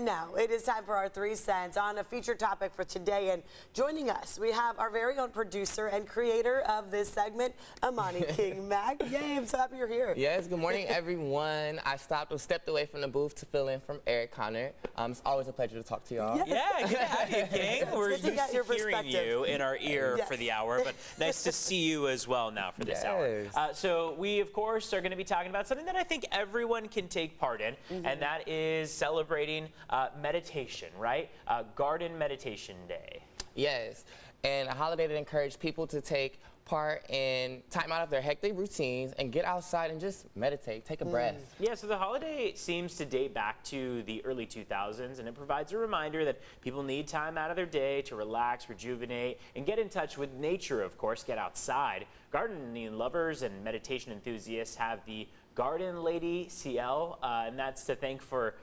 now it is time for our 3 cents on a featured topic for today. And joining us, we have our very own producer and creator of this segment, Amani King Mac. Yay, I'm so happy you're here. Yes, good morning, everyone. I stepped away from the booth to fill in from Eric Connor. It's always a pleasure to talk to y'all. Yes. Yeah, good to have you, King. We're used to hearing you in our ear Yes. for the hour, but nice to see you as well now for this hour. So we, of course, are going to be talking about something that I think everyone can take part in, and that is celebrating meditation, right? Garden Meditation Day. Yes, and a holiday that encourages people to take part in time out of their hectic routines and get outside and just meditate, take a breath. Yeah, so the holiday seems to date back to the early 2000s, and it provides a reminder that people need time out of their day to relax, rejuvenate, and get in touch with nature, of course, get outside. Gardening lovers and meditation enthusiasts have the Garden Lady CL, and that's to thank for,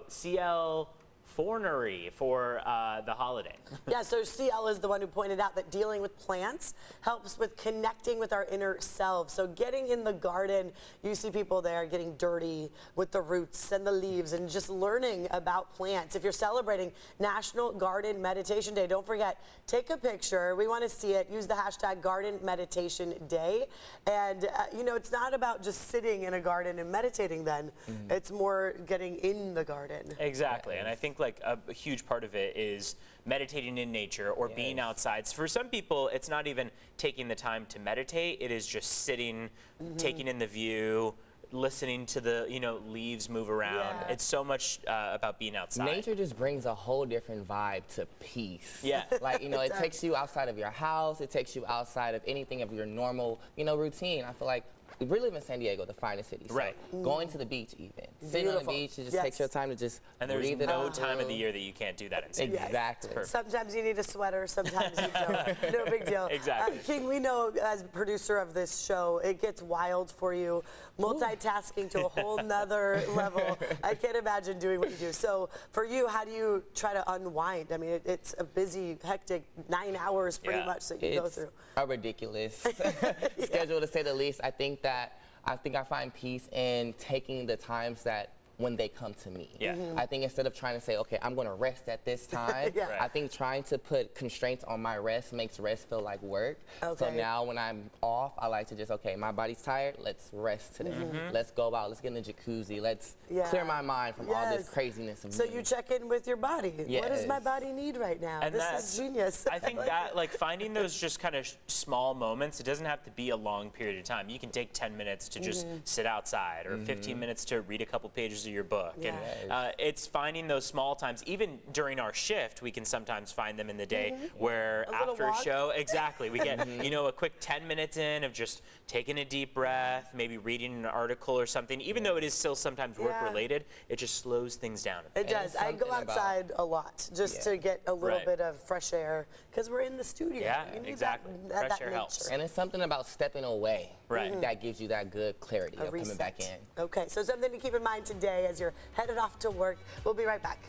CL Fornery for the holiday. Yeah, so CL is the one who pointed out that dealing with plants helps with connecting with our inner selves. So getting in the garden, you see people there getting dirty with the roots and the leaves and just learning about plants. If you're celebrating National Garden Meditation Day, don't forget, take a picture. We want to see it. Use the hashtag Garden Meditation Day. And, you know, it's not about just sitting in a garden and meditating then. It's more getting in the garden. Exactly, and I think like a huge part of it is meditating in nature or being outside. So for some people, it's not even taking the time to meditate. It is just sitting, taking in the view, listening to the leaves move around. Yeah. It's so much about being outside. Nature just brings a whole different vibe to peace. Yeah. Like, it takes you outside of your house. It takes you outside of anything of your normal, routine. I feel like we live in San Diego, the finest city. So right. Going to the beach even. Sitting on the beach, it just takes your time to just breathe it out. And there's no time of the year that you can't do that in San Diego. Exactly. Sometimes you need a sweater, sometimes you don't. No big deal. Exactly. King, we know as producer of this show, it gets wild for you, multitasking to a whole nother level. I can't imagine doing what you do. So for you, how do you try to unwind? I mean, it's a busy, hectic 9 hours pretty much that you go through. A ridiculous schedule to say the least. I think I find peace in taking the times that when they come to me. Yeah. I think instead of trying to say, okay, I'm going to rest at this time, I think trying to put constraints on my rest makes rest feel like work. Okay. So now when I'm off, I like to just, okay, my body's tired, let's rest today. Let's go out, let's get in the jacuzzi, let's clear my mind from all this craziness. So you check in with your body. Yes. What does my body need right now? And this is genius. I think that, like, finding those just kind of small moments, it doesn't have to be a long period of time. You can take 10 minutes to just sit outside or 15 minutes to read a couple pages of your book. Yeah. And it's finding those small times. Even during our shift, we can sometimes find them in the day where after a show, we get, a quick 10 minutes in of just taking a deep breath, maybe reading an article or something. Even though it is still sometimes work related, it just slows things down a bit. It does. I go outside a lot just to get a little bit of fresh air because we're in the studio. Yeah, you need exactly. Fresh air helps. And it's something about stepping away that gives you that good clarity of coming back in. Okay, so something to keep in mind today as you're headed off to work. We'll be right back.